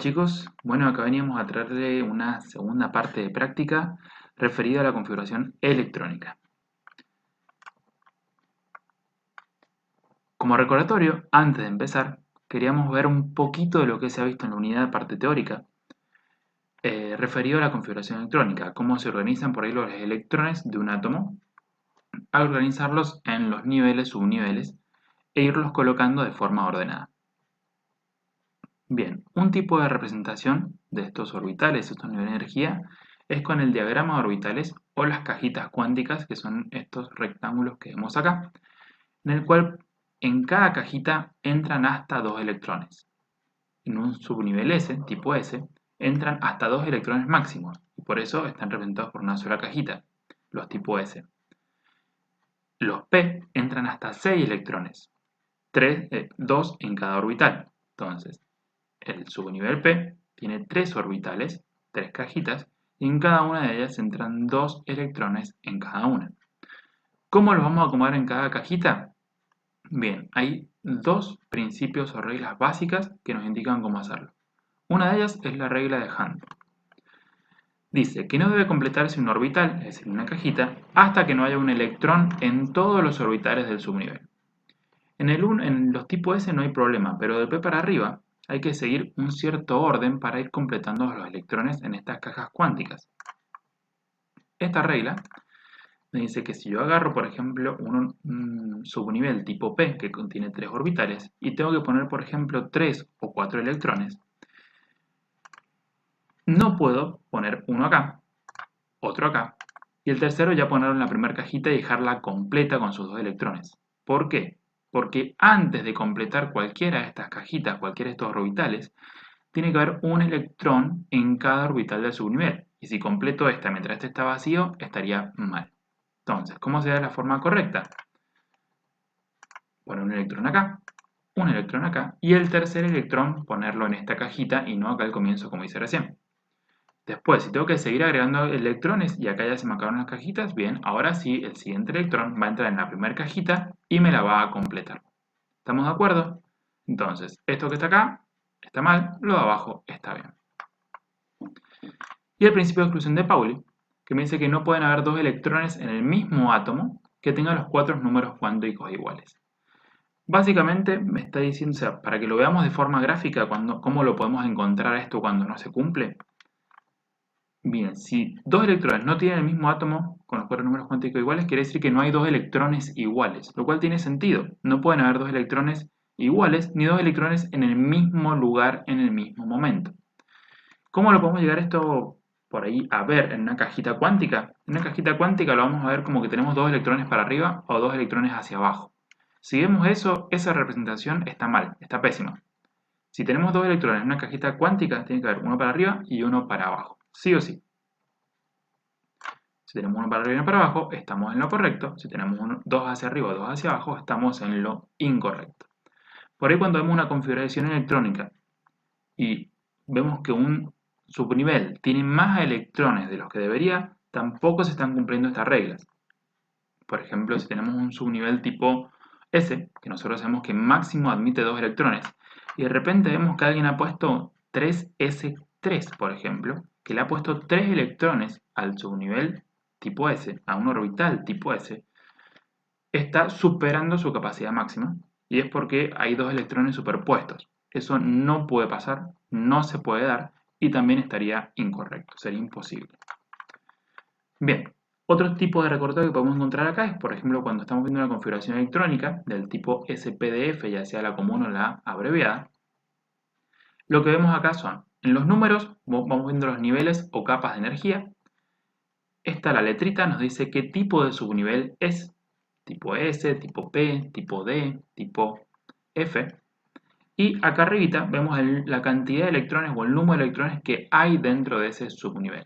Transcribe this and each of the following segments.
chicos, bueno, acá veníamos a traerle una segunda parte de práctica referida a la configuración electrónica. Como recordatorio, antes de empezar, queríamos ver un poquito de lo que se ha visto en la unidad de parte teórica referido a la configuración electrónica, cómo se organizan por ahí los electrones de un átomo, al organizarlos en los niveles, subniveles, e irlos colocando de forma ordenada. Bien, un tipo de representación de estos orbitales, estos niveles de energía, es con el diagrama de orbitales o las cajitas cuánticas, que son estos rectángulos que vemos acá, en el cual en cada cajita entran hasta 2 electrones. En un subnivel S, tipo S, entran hasta 2 electrones máximos, y por eso están representados por una sola cajita, los tipo S. Los P entran hasta 6 electrones, 2 en cada orbital. Entonces, el subnivel P tiene 3 orbitales, 3 cajitas, y en cada una de ellas entran 2 electrones en cada una. ¿Cómo los vamos a acomodar en cada cajita? Bien, hay dos principios o reglas básicas que nos indican cómo hacerlo. Una de ellas es la regla de Hunt. Dice que no debe completarse un orbital, es decir, una cajita, hasta que no haya un electrón en todos los orbitales del subnivel. En los tipo S no hay problema, pero de P para arriba hay que seguir un cierto orden para ir completando los electrones en estas cajas cuánticas. Esta regla me dice que si yo agarro, por ejemplo, un subnivel tipo P que contiene 3 orbitales y tengo que poner, por ejemplo, 3 o 4 electrones, no puedo poner uno acá, otro acá, y el tercero ya ponerlo en la primera cajita y dejarla completa con sus 2 electrones. ¿Por qué? Porque antes de completar cualquiera de estas cajitas, cualquiera de estos orbitales, tiene que haber un electrón en cada orbital del subnivel. Y si completo esta mientras este está vacío, estaría mal. Entonces, ¿cómo se da la forma correcta? Poner un electrón acá, y el tercer electrón ponerlo en esta cajita y no acá al comienzo como hice recién. Después, si tengo que seguir agregando electrones y acá ya se me acabaron las cajitas, bien, ahora sí, el siguiente electrón va a entrar en la primera cajita y me la va a completar. ¿Estamos de acuerdo? Entonces, esto que está acá está mal, lo de abajo está bien. Y el principio de exclusión de Pauli, que me dice que no pueden haber 2 electrones en el mismo átomo que tengan los 4 números cuánticos iguales. Básicamente me está diciendo, o sea, para que lo veamos de forma gráfica, cómo lo podemos encontrar esto cuando no se cumple. Bien, si 2 electrones no tienen el mismo átomo con los 4 números cuánticos iguales, quiere decir que no hay 2 electrones iguales, lo cual tiene sentido. No pueden haber 2 electrones iguales ni 2 electrones en el mismo lugar en el mismo momento. ¿Cómo lo podemos llegar a esto por ahí a ver en una cajita cuántica? En una cajita cuántica lo vamos a ver como que tenemos 2 electrones para arriba o 2 electrones hacia abajo. Si vemos eso, esa representación está mal, está pésima. Si tenemos 2 electrones en una cajita cuántica, tiene que haber uno para arriba y uno para abajo, sí o sí. Si tenemos uno para arriba y uno para abajo, estamos en lo correcto. Si tenemos 2 hacia arriba o 2 hacia abajo, estamos en lo incorrecto. Por ahí cuando vemos una configuración electrónica y vemos que un subnivel tiene más electrones de los que debería, tampoco se están cumpliendo estas reglas. Por ejemplo, si tenemos un subnivel tipo S, que nosotros sabemos que máximo admite 2 electrones, y de repente vemos que alguien ha puesto 3S3, por ejemplo, que le ha puesto 3 electrones al subnivel tipo S, a un orbital tipo S, está superando su capacidad máxima, y es porque hay 2 electrones superpuestos. Eso no puede pasar, no se puede dar, y también estaría incorrecto, sería imposible. Bien, otro tipo de recordatorio que podemos encontrar acá es, por ejemplo, cuando estamos viendo una configuración electrónica del tipo SPDF, ya sea la común o la abreviada, lo que vemos acá son, en los números, vamos viendo los niveles o capas de energía. Esta, la letrita, nos dice qué tipo de subnivel es. Tipo S, tipo P, tipo D, tipo F. Y acá arribita vemos la cantidad de electrones o el número de electrones que hay dentro de ese subnivel.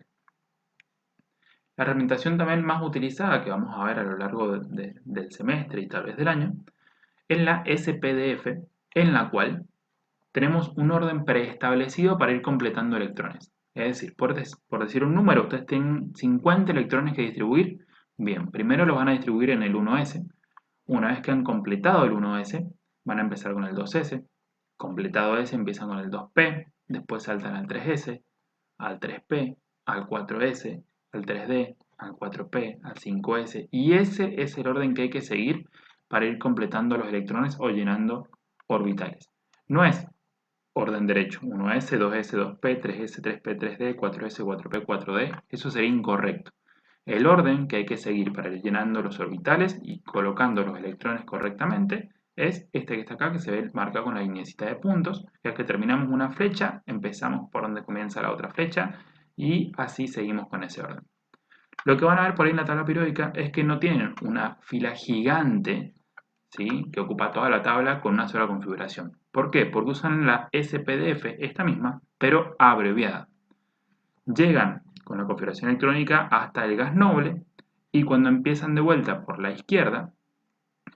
La representación también más utilizada, que vamos a ver a lo largo del semestre y tal vez del año, es la SPDF, en la cual tenemos un orden preestablecido para ir completando electrones. Es decir, por decir un número, ustedes tienen 50 electrones que distribuir. Bien, primero los van a distribuir en el 1S. Una vez que han completado el 1S, van a empezar con el 2S. Completado S, empiezan con el 2P, después saltan al 3S, al 3P, al 4S, al 3D, al 4P, al 5S, y ese es el orden que hay que seguir para ir completando los electrones o llenando orbitales. No es orden derecho, 1S, 2S, 2P, 3S, 3P, 3D, 4S, 4P, 4D, eso sería incorrecto. El orden que hay que seguir para ir llenando los orbitales y colocando los electrones correctamente es este que está acá, que se ve marcado con la lineecita de puntos. Ya que terminamos una flecha, empezamos por donde comienza la otra flecha y así seguimos con ese orden. Lo que van a ver por ahí en la tabla periódica es que no tienen una fila gigante, ¿sí?, que ocupa toda la tabla con una sola configuración. ¿Por qué? Porque usan la SPDF, esta misma, pero abreviada. Llegan con la configuración electrónica hasta el gas noble y cuando empiezan de vuelta por la izquierda,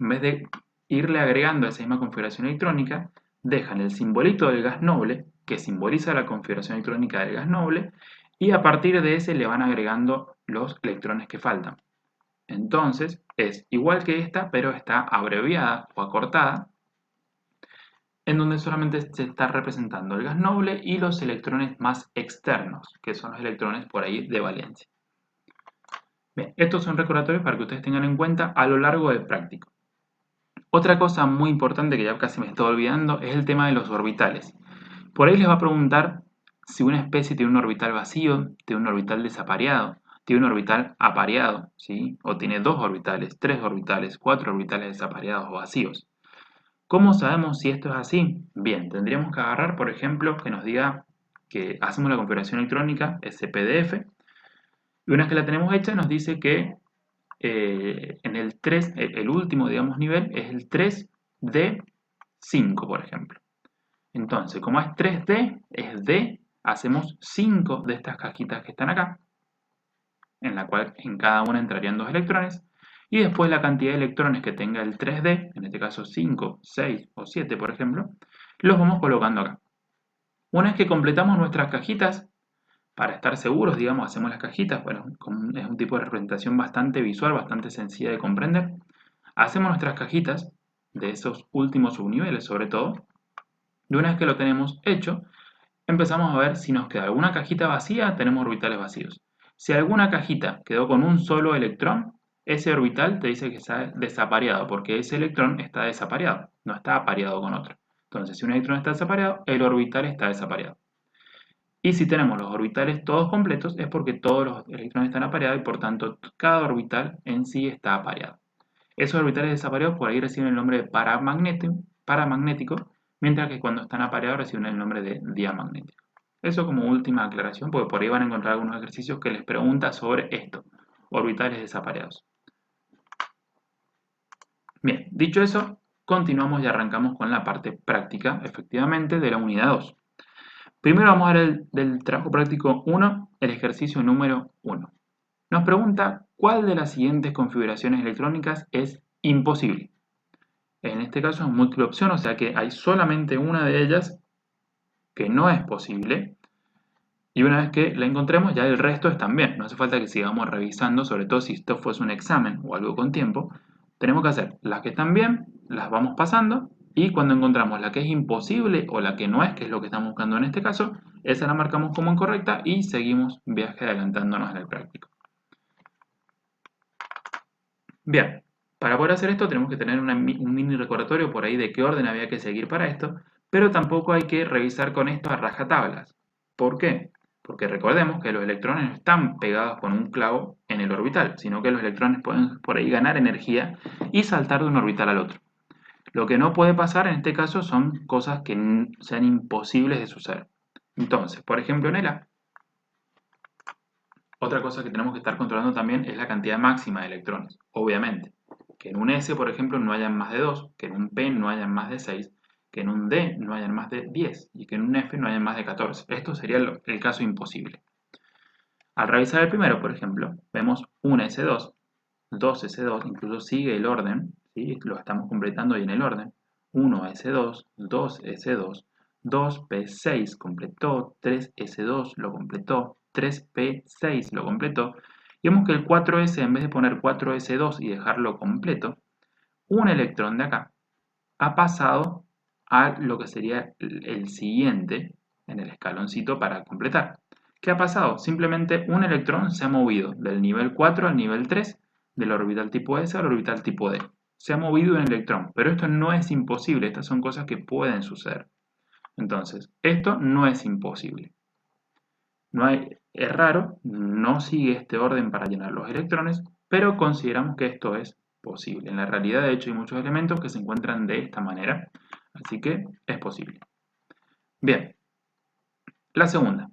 en vez de irle agregando a esa misma configuración electrónica, dejan el simbolito del gas noble, que simboliza la configuración electrónica del gas noble, y a partir de ese le van agregando los electrones que faltan. Entonces es igual que esta, pero está abreviada o acortada, en donde solamente se está representando el gas noble y los electrones más externos, que son los electrones por ahí de valencia. Bien, estos son recordatorios para que ustedes tengan en cuenta a lo largo del práctico. Otra cosa muy importante que ya casi me estoy olvidando es el tema de los orbitales. Por ahí les va a preguntar si una especie tiene un orbital vacío, tiene un orbital desapareado, tiene un orbital apareado, ¿sí?, o tiene 2 orbitales, 3 orbitales, 4 orbitales desapareados o vacíos. ¿Cómo sabemos si esto es así? Bien, tendríamos que agarrar, por ejemplo, que nos diga que hacemos la configuración electrónica SPDF, y una vez que la tenemos hecha nos dice que en el 3, el último, digamos, nivel es el 3D5, por ejemplo. Entonces, como es 3D, es D, hacemos 5 de estas cajitas que están acá, en la cual en cada una entrarían 2 electrones, y después la cantidad de electrones que tenga el 3D, en este caso 5, 6 o 7, por ejemplo, los vamos colocando acá. Una vez que completamos nuestras cajitas, para estar seguros, digamos, hacemos las cajitas, bueno, es un tipo de representación bastante visual, bastante sencilla de comprender. Hacemos nuestras cajitas de esos últimos subniveles, sobre todo, y una vez que lo tenemos hecho, empezamos a ver si nos queda alguna cajita vacía, tenemos orbitales vacíos. Si alguna cajita quedó con un solo electrón, ese orbital te dice que está desapareado, porque ese electrón está desapareado, no está apareado con otro. Entonces, si un electrón está desapareado, el orbital está desapareado. Y si tenemos los orbitales todos completos, es porque todos los electrones están apareados y por tanto cada orbital en sí está apareado. Esos orbitales desapareados por ahí reciben el nombre de paramagnético, mientras que cuando están apareados reciben el nombre de diamagnético. Eso como última aclaración, porque por ahí van a encontrar algunos ejercicios que les preguntan sobre esto, orbitales desapareados. Bien, dicho eso, continuamos y arrancamos con la parte práctica, efectivamente, de la unidad 2. Primero vamos a ver del trabajo práctico 1, el ejercicio número 1. Nos pregunta cuál de las siguientes configuraciones electrónicas es imposible. En este caso es múltiple opción, o sea que hay solamente una de ellas que no es posible. Y una vez que la encontremos, ya el resto están bien. No hace falta que sigamos revisando, sobre todo si esto fuese un examen o algo con tiempo. Tenemos que hacer las que están bien, las vamos pasando. Y cuando encontramos la que es imposible o la que no es, que es lo que estamos buscando en este caso, esa la marcamos como incorrecta y seguimos viaje adelantándonos en el práctico. Bien, para poder hacer esto tenemos que tener un mini recordatorio por ahí de qué orden había que seguir para esto, pero tampoco hay que revisar con esto a rajatablas. ¿Por qué? Porque recordemos que los electrones no están pegados con un clavo en el orbital, sino que los electrones pueden por ahí ganar energía y saltar de un orbital al otro. Lo que no puede pasar en este caso son cosas que sean imposibles de suceder. Entonces, por ejemplo, en el A, otra cosa que tenemos que estar controlando también es la cantidad máxima de electrones, obviamente. Que en un S, por ejemplo, no hayan más de 2, que en un P no hayan más de 6, que en un D no hayan más de 10 y que en un F no hayan más de 14. Esto sería el caso imposible. Al revisar el primero, por ejemplo, vemos un S2, 2 S2, incluso sigue el orden, ¿sí? Lo estamos completando ahí en el orden. 1 S2, 2 S2, 2P6 completó, 3 S2 lo completó, 3P6 lo completó. Y vemos que el 4S, en vez de poner 4S2 y dejarlo completo, un electrón de acá ha pasado a lo que sería el siguiente, en el escaloncito para completar. ¿Qué ha pasado? Simplemente un electrón se ha movido del nivel 4 al nivel 3, del orbital tipo S al orbital tipo D. Se ha movido un electrón, pero esto no es imposible, estas son cosas que pueden suceder. Entonces, esto no es imposible. Es raro, no sigue este orden para llenar los electrones, pero consideramos que esto es posible. En la realidad, de hecho, hay muchos elementos que se encuentran de esta manera, así que es posible. Bien, la segunda.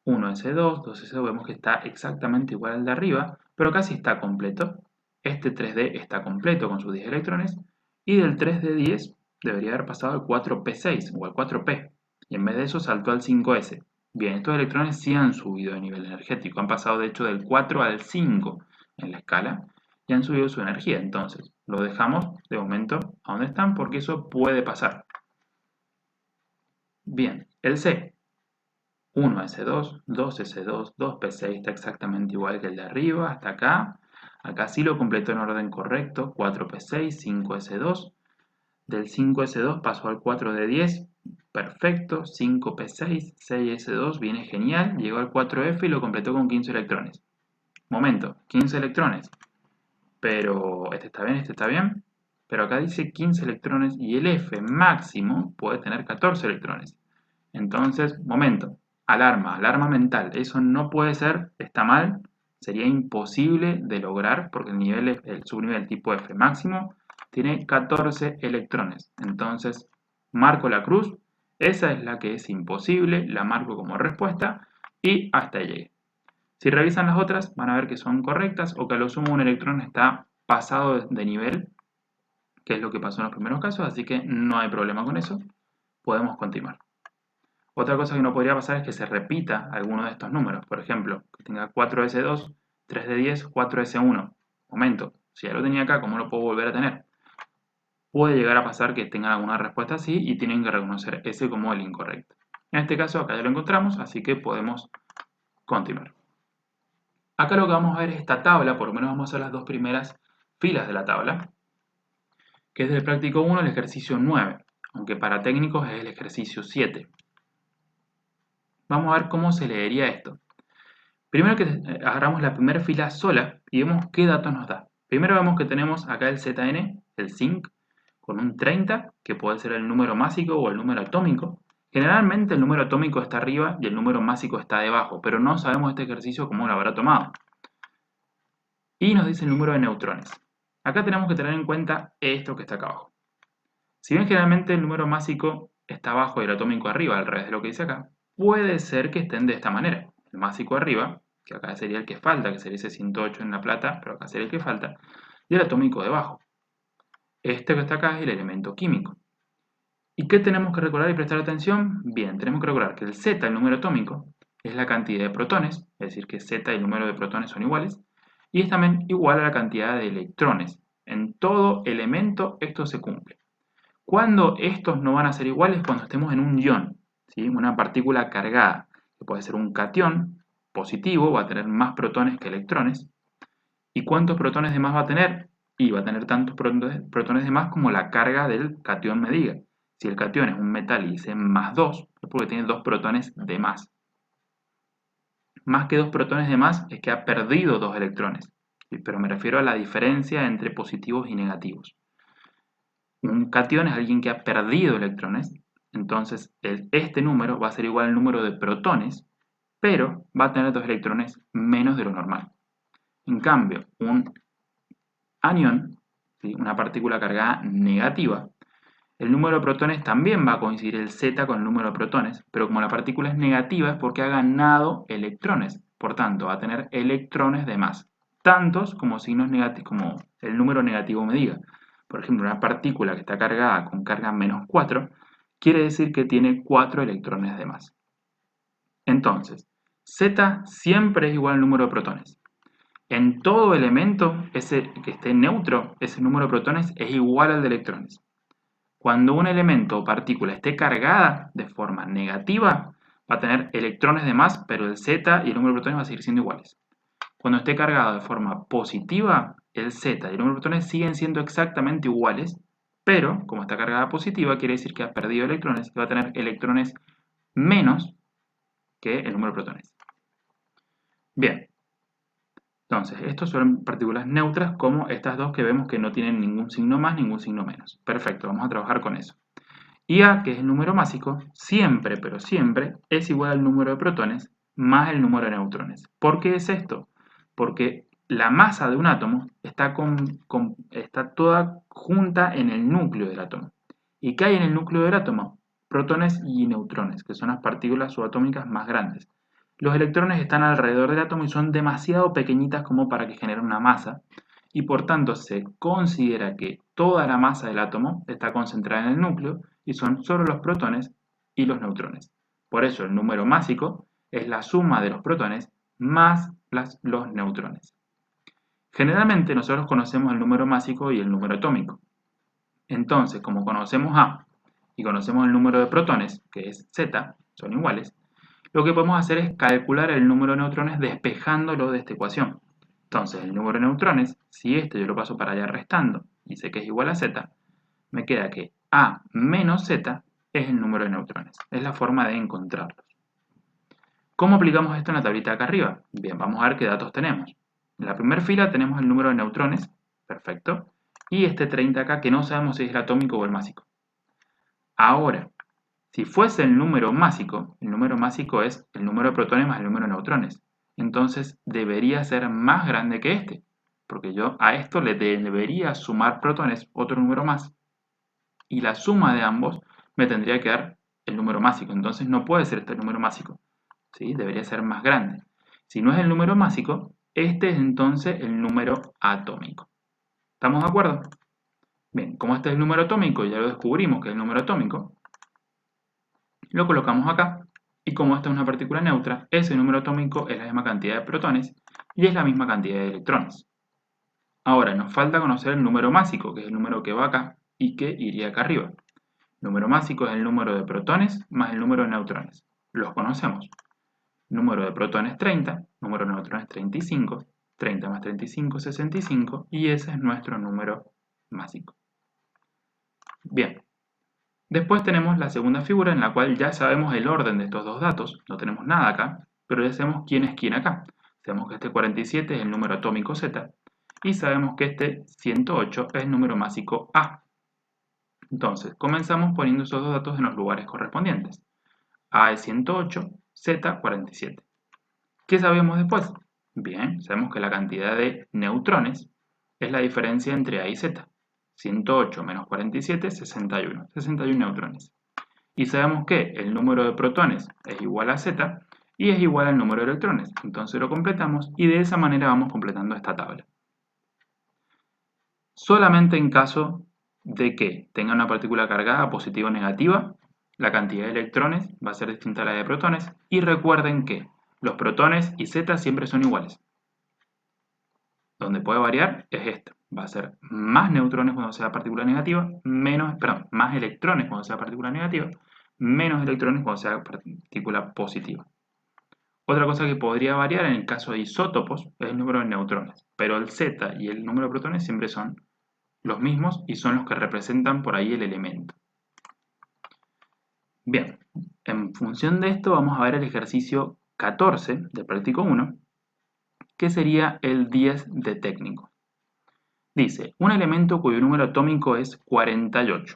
1s2, 2s2, vemos que está exactamente igual al de arriba, pero casi está completo. Este 3d está completo con sus 10 electrones, y del 3d10 debería haber pasado al 4p6 o al 4p, y en vez de eso saltó al 5s. Bien, estos electrones sí han subido de nivel energético, han pasado de hecho del 4 al 5 en la escala, y han subido su energía. Entonces, lo dejamos de momento a donde están porque eso puede pasar. Bien, el C. 1s2, 2s2, 2p6 está exactamente igual que el de arriba, hasta acá. Acá sí lo completó en orden correcto, 4p6, 5s2. Del 5s2 pasó al 4d10, perfecto, 5p6, 6s2, viene genial. Llegó al 4f y lo completó con 15 electrones. Momento, 15 electrones. Pero este está bien. Pero acá dice 15 electrones y el F máximo puede tener 14 electrones. Entonces, momento, alarma mental. Eso no puede ser, está mal, sería imposible de lograr porque el subnivel tipo F máximo tiene 14 electrones. Entonces, marco la cruz, esa es la que es imposible, la marco como respuesta y hasta ahí llegué. Si revisan las otras, van a ver que son correctas o que a lo sumo un electrón está pasado de nivel, que es lo que pasó en los primeros casos, así que no hay problema con eso. Podemos continuar. Otra cosa que no podría pasar es que se repita alguno de estos números. Por ejemplo, que tenga 4s2, 3d10, 4s1. Momento, si ya lo tenía acá, ¿cómo lo puedo volver a tener? Puede llegar a pasar que tengan alguna respuesta así y tienen que reconocer ese como el incorrecto. En este caso acá ya lo encontramos, así que podemos continuar. Acá lo que vamos a ver es esta tabla, por lo menos vamos a hacer las dos primeras filas de la tabla, que es del práctico 1 el ejercicio 9, aunque para técnicos es el ejercicio 7. Vamos a ver cómo se leería esto. Primero que agarramos la primera fila sola y vemos qué datos nos da. Primero vemos que tenemos acá el ZN, el zinc, con un 30, que puede ser el número másico o el número atómico. Generalmente el número atómico está arriba y el número másico está debajo, pero no sabemos este ejercicio cómo lo habrá tomado. Y nos dice el número de neutrones. Acá tenemos que tener en cuenta esto que está acá abajo. Si bien generalmente el número másico está abajo y el atómico arriba, al revés de lo que dice acá, puede ser que estén de esta manera. El másico arriba, que acá sería el que falta, que sería ese 108 en la plata, pero acá sería el que falta, y el atómico debajo. Este que está acá es el elemento químico. ¿Y qué tenemos que recordar y prestar atención? Bien, tenemos que recordar que el Z, el número atómico, es la cantidad de protones, es decir, que Z y el número de protones son iguales, y es también igual a la cantidad de electrones. En todo elemento esto se cumple. ¿Cuándo estos no van a ser iguales? Cuando estemos en un ion, ¿sí? Una partícula cargada, que puede ser un catión positivo, va a tener más protones que electrones. ¿Y cuántos protones de más va a tener? Y va a tener tantos protones de más como la carga del catión me diga. Si el catión es un metal y dice más 2, es porque tiene 2 protones de más. Más que 2 protones de más es que ha perdido 2 electrones. Pero me refiero a la diferencia entre positivos y negativos. Un catión es alguien que ha perdido electrones, entonces este número va a ser igual al número de protones, pero va a tener 2 electrones menos de lo normal. En cambio, un anión, ¿sí? Una partícula cargada negativa, el número de protones también va a coincidir el Z con el número de protones, pero como la partícula es negativa es porque ha ganado electrones, por tanto va a tener electrones de más, tantos como signos negativos, como el número negativo me diga. Por ejemplo, una partícula que está cargada con carga menos 4 quiere decir que tiene 4 electrones de más. Entonces, Z siempre es igual al número de protones. En todo elemento que esté neutro, ese número de protones es igual al de electrones. Cuando un elemento o partícula esté cargada de forma negativa, va a tener electrones de más, pero el Z y el número de protones va a seguir siendo iguales. Cuando esté cargado de forma positiva, el Z y el número de protones siguen siendo exactamente iguales, pero como está cargada positiva, quiere decir que ha perdido electrones y va a tener electrones menos que el número de protones. Bien, entonces estos son partículas neutras como estas dos que vemos que no tienen ningún signo más, ningún signo menos. Perfecto, vamos a trabajar con eso. Y A, que es el número másico, siempre, pero siempre, es igual al número de protones más el número de neutrones. ¿Por qué es esto? Porque la masa de un átomo está toda junta en el núcleo del átomo. ¿Y qué hay en el núcleo del átomo? Protones y neutrones, que son las partículas subatómicas más grandes. Los electrones están alrededor del átomo y son demasiado pequeñitas como para que generen una masa, y por tanto se considera que toda la masa del átomo está concentrada en el núcleo y son solo los protones y los neutrones. Por eso el número másico es la suma de los protones más los neutrones. Generalmente nosotros conocemos el número másico y el número atómico. Entonces, como conocemos A y conocemos el número de protones, que es Z, son iguales, lo que podemos hacer es calcular el número de neutrones despejándolo de esta ecuación. Entonces, el número de neutrones, si este yo lo paso para allá restando y sé que es igual a Z, me queda que A menos Z es el número de neutrones. Es la forma de encontrarlos. ¿Cómo aplicamos esto en la tablita de acá arriba? Bien, vamos a ver qué datos tenemos. En la primera fila tenemos el número de neutrones, perfecto, y este 30 acá que no sabemos si es el atómico o el másico. Ahora, si fuese el número másico es el número de protones más el número de neutrones. Entonces debería ser más grande que este, porque yo a esto le debería sumar protones otro número más. Y la suma de ambos me tendría que dar el número másico. Entonces no puede ser este el número másico, ¿sí? Debería ser más grande. Si no es el número másico, este es entonces el número atómico. ¿Estamos de acuerdo? Bien, como este es el número atómico, ya lo descubrimos que es el número atómico, lo colocamos acá, y como esta es una partícula neutra, ese número atómico es la misma cantidad de protones y es la misma cantidad de electrones. Ahora, nos falta conocer el número másico, que es el número que va acá y que iría acá arriba. El número másico es el número de protones más el número de neutrones. Los conocemos. Número de protones 30, número de neutrones 35, 30 más 35, 65, y ese es nuestro número másico. Bien. Después tenemos la segunda figura en la cual ya sabemos el orden de estos dos datos, no tenemos nada acá, pero ya sabemos quién es quién acá. Sabemos que este 47 es el número atómico Z y sabemos que este 108 es el número másico A. Entonces, comenzamos poniendo esos dos datos en los lugares correspondientes. A es 108, Z 47. ¿Qué sabemos después? Bien, sabemos que la cantidad de neutrones es la diferencia entre A y Z. 108 menos 47, 61. 61 neutrones. Y sabemos que el número de protones es igual a Z y es igual al número de electrones. Entonces lo completamos y de esa manera vamos completando esta tabla. Solamente en caso de que tenga una partícula cargada positiva o negativa, la cantidad de electrones va a ser distinta a la de protones. Y recuerden que los protones y Z siempre son iguales. Donde puede variar es esta. Va a ser más neutrones cuando sea partícula negativa, más electrones cuando sea partícula negativa, menos electrones cuando sea partícula positiva. Otra cosa que podría variar en el caso de isótopos es el número de neutrones, pero el Z y el número de protones siempre son los mismos y son los que representan por ahí el elemento. Bien, en función de esto vamos a ver el ejercicio 14 del práctico 1, que sería el 10 de técnico. Dice, un elemento cuyo número atómico es 48.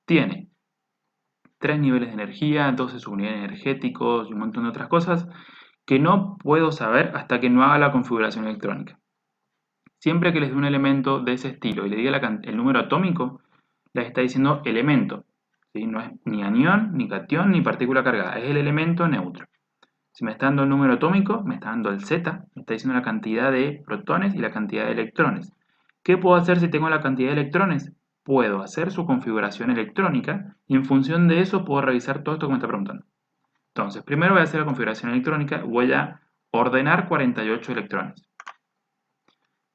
Tiene 3 niveles de energía, 12 subniveles energéticos y un montón de otras cosas que no puedo saber hasta que no haga la configuración electrónica. Siempre que les dé un elemento de ese estilo y le diga el número atómico, les está diciendo elemento. ¿Sí? No es ni anión, ni catión, ni partícula cargada. Es el elemento neutro. Si me está dando el número atómico, me está dando el Z, me está diciendo la cantidad de protones y la cantidad de electrones. ¿Qué puedo hacer si tengo la cantidad de electrones? Puedo hacer su configuración electrónica y en función de eso puedo revisar todo esto que me está preguntando. Entonces, primero voy a hacer la configuración electrónica, voy a ordenar 48 electrones.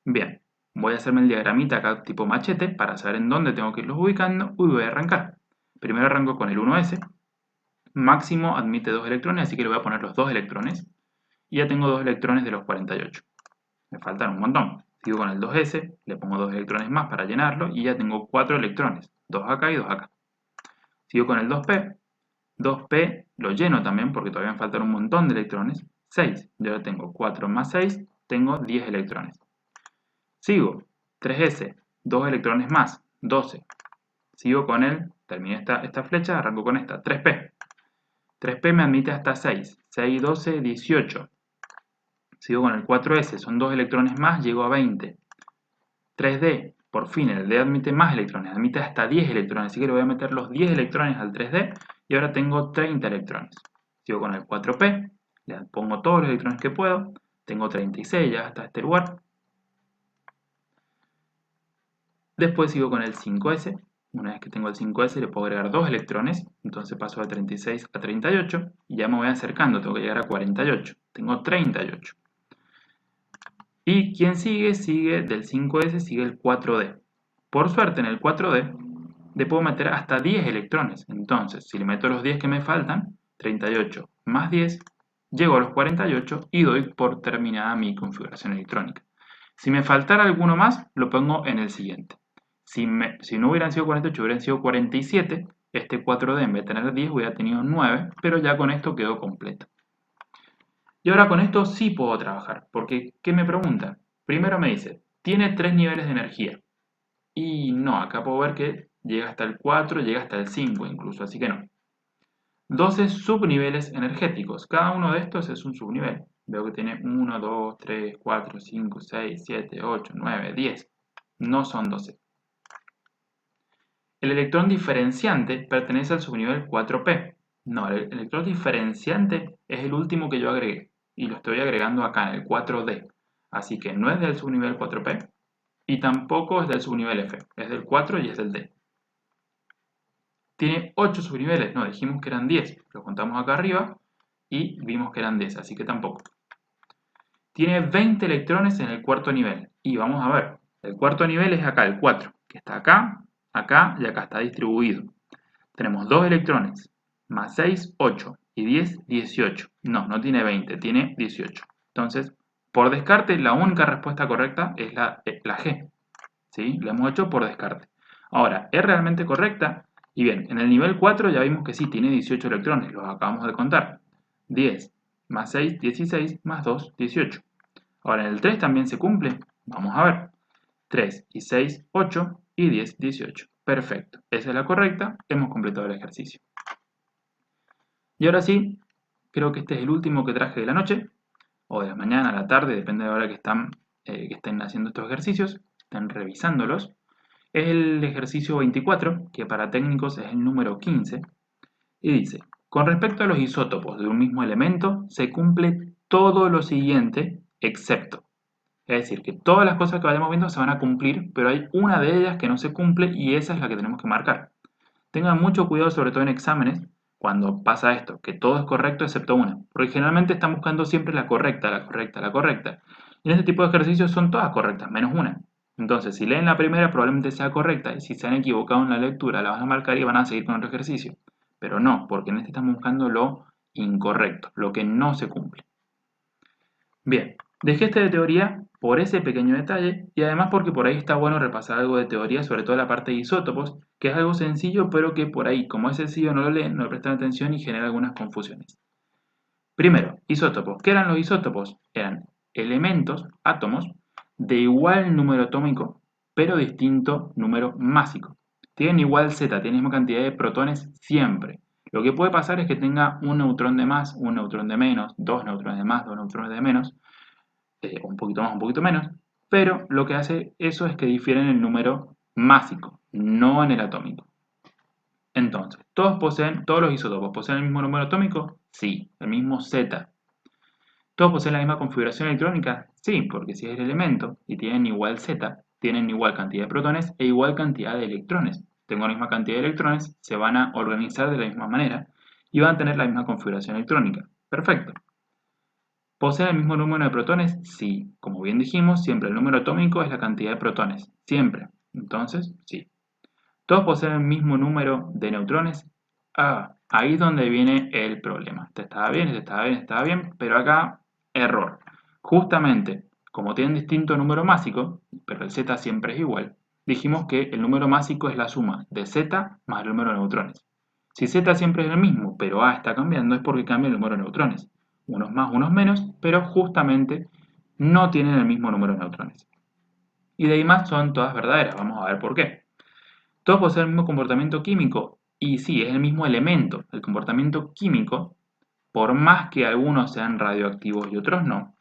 Bien, voy a hacerme el diagramita acá tipo machete para saber en dónde tengo que irlos ubicando y voy a arrancar. Primero arranco con el 1s, máximo admite 2 electrones, así que le voy a poner los 2 electrones. Y ya tengo 2 electrones de los 48. Me faltan un montón. Sigo con el 2s, le pongo 2 electrones más para llenarlo y ya tengo 4 electrones, 2 acá y 2 acá. Sigo con el 2p, 2p lo lleno también porque todavía me faltan un montón de electrones. 6. Yo ahora tengo 4 más 6, tengo 10 electrones. Sigo. 3s, 2 electrones más, 12. Sigo con él, terminé esta flecha, arranco con esta, 3p. 3p me admite hasta 6. 6, 12, 18. Sigo con el 4s, son 2 electrones más, llego a 20. 3d, por fin, el d admite más electrones, admite hasta 10 electrones, así que le voy a meter los 10 electrones al 3d y ahora tengo 30 electrones. Sigo con el 4p, le pongo todos los electrones que puedo, tengo 36 ya hasta este lugar. Después sigo con el 5s, una vez que tengo el 5s le puedo agregar 2 electrones, entonces paso de 36 a 38 y ya me voy acercando, tengo que llegar a 48, tengo 38. Y quien sigue del 5s, sigue el 4d. Por suerte en el 4d le puedo meter hasta 10 electrones, entonces si le meto los 10 que me faltan, 38 más 10, llego a los 48 y doy por terminada mi configuración electrónica. Si me faltara alguno más, lo pongo en el siguiente. Si no hubieran sido 48, hubieran sido 47, este 4D en vez de tener 10 hubiera tenido 9, pero ya con esto quedó completo. Y ahora con esto sí puedo trabajar, porque ¿qué me pregunta? Primero me dice, tiene 3 niveles de energía. Y no, acá puedo ver que llega hasta el 4, llega hasta el 5 incluso, así que no. 12 subniveles energéticos, cada uno de estos es un subnivel. Veo que tiene 1, 2, 3, 4, 5, 6, 7, 8, 9, 10. No son 12. El electrón diferenciante pertenece al subnivel 4p. No, el electrón diferenciante es el último que yo agregué. Y lo estoy agregando acá en el 4d. Así que no es del subnivel 4p y tampoco es del subnivel f. Es del 4 y es del d. Tiene 8 subniveles. No, dijimos que eran 10. Lo contamos acá arriba y vimos que eran 10. Así que tampoco. Tiene 20 electrones en el cuarto nivel. Y vamos a ver. El cuarto nivel es acá, el 4. Que está acá, acá y acá. Está distribuido. Tenemos 2 electrones, más 6, 8, y 10, 18. No, no tiene 20, tiene 18. Entonces, por descarte, la única respuesta correcta es la G. ¿Sí? La hemos hecho por descarte. Ahora, ¿es realmente correcta? Y bien, en el nivel 4 ya vimos que sí, tiene 18 electrones, los acabamos de contar. 10 más 6, 16, más 2, 18. Ahora, en el 3 también se cumple. Vamos a ver. 3 y 6, 8 y 10, 18. Perfecto, esa es la correcta, hemos completado el ejercicio. Y ahora sí, creo que este es el último que traje de la noche, o de la mañana, a la tarde, depende de la hora que estén haciendo estos ejercicios, estén revisándolos. Es el ejercicio 24, que para técnicos es el número 15, y dice, con respecto a los isótopos de un mismo elemento, se cumple todo lo siguiente, excepto. Es decir, que todas las cosas que vayamos viendo se van a cumplir, pero hay una de ellas que no se cumple y esa es la que tenemos que marcar. Tengan mucho cuidado, sobre todo en exámenes, cuando pasa esto, que todo es correcto excepto una. Porque generalmente están buscando siempre la correcta, la correcta, la correcta. Y en este tipo de ejercicios son todas correctas, menos una. Entonces, si leen la primera, probablemente sea correcta, y si se han equivocado en la lectura, la van a marcar y van a seguir con otro ejercicio. Pero no, porque en este estamos buscando lo incorrecto, lo que no se cumple. Bien, dejé este de teoría por ese pequeño detalle y además porque por ahí está bueno repasar algo de teoría, sobre todo la parte de isótopos, que es algo sencillo, pero que por ahí, como es sencillo, no lo leen, no le prestan atención y genera algunas confusiones. Primero, isótopos. ¿Qué eran los isótopos? Eran elementos, átomos, de igual número atómico, pero distinto número másico. Tienen igual Z, tienen la misma cantidad de protones siempre. Lo que puede pasar es que tenga un neutrón de más, un neutrón de menos, dos neutrones de más, dos neutrones de menos, un poquito más, un poquito menos, pero lo que hace eso es que difieren en el número másico, no en el atómico. Entonces, todos los isótopos poseen el mismo número atómico? Sí, el mismo Z. ¿Todos poseen la misma configuración electrónica? Sí, porque si es el elemento y tienen igual Z, tienen igual cantidad de protones e igual cantidad de electrones. Tengo la misma cantidad de electrones, se van a organizar de la misma manera y van a tener la misma configuración electrónica. Perfecto. ¿Poseen el mismo número de protones? Sí. Como bien dijimos, siempre el número atómico es la cantidad de protones. Siempre. Entonces, sí. ¿Todos poseen el mismo número de neutrones? Ah, ahí es donde viene el problema. Este estaba bien, este estaba bien, este estaba bien, pero acá, error. Justamente, como tienen distinto número másico, pero el Z siempre es igual, dijimos que el número másico es la suma de Z más el número de neutrones. Si Z siempre es el mismo, pero A está cambiando, es porque cambia el número de neutrones. Unos más, unos menos, pero justamente no tienen el mismo número de neutrones. Y de ahí más son todas verdaderas, vamos a ver por qué. Todos poseen el mismo comportamiento químico, y sí, es el mismo elemento. El comportamiento químico, por más que algunos sean radioactivos y otros no,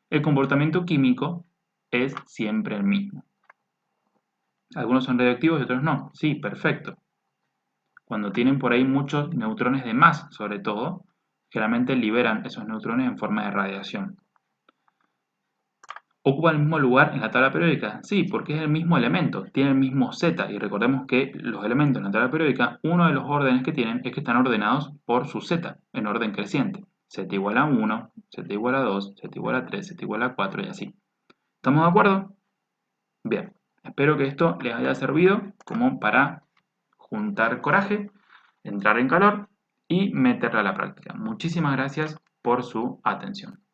el comportamiento químico es siempre el mismo. Algunos son radioactivos y otros no. Sí, perfecto. Cuando tienen por ahí muchos neutrones de más, sobre todo, generalmente liberan esos neutrones en forma de radiación. ¿Ocupa el mismo lugar en la tabla periódica? Sí, porque es el mismo elemento, tiene el mismo Z, y recordemos que los elementos en la tabla periódica, uno de los órdenes que tienen es que están ordenados por su Z, en orden creciente. Z igual a 1, Z igual a 2, Z igual a 3, Z igual a 4 y así. ¿Estamos de acuerdo? Bien, espero que esto les haya servido como para juntar coraje, entrar en calor y meterla a la práctica. Muchísimas gracias por su atención.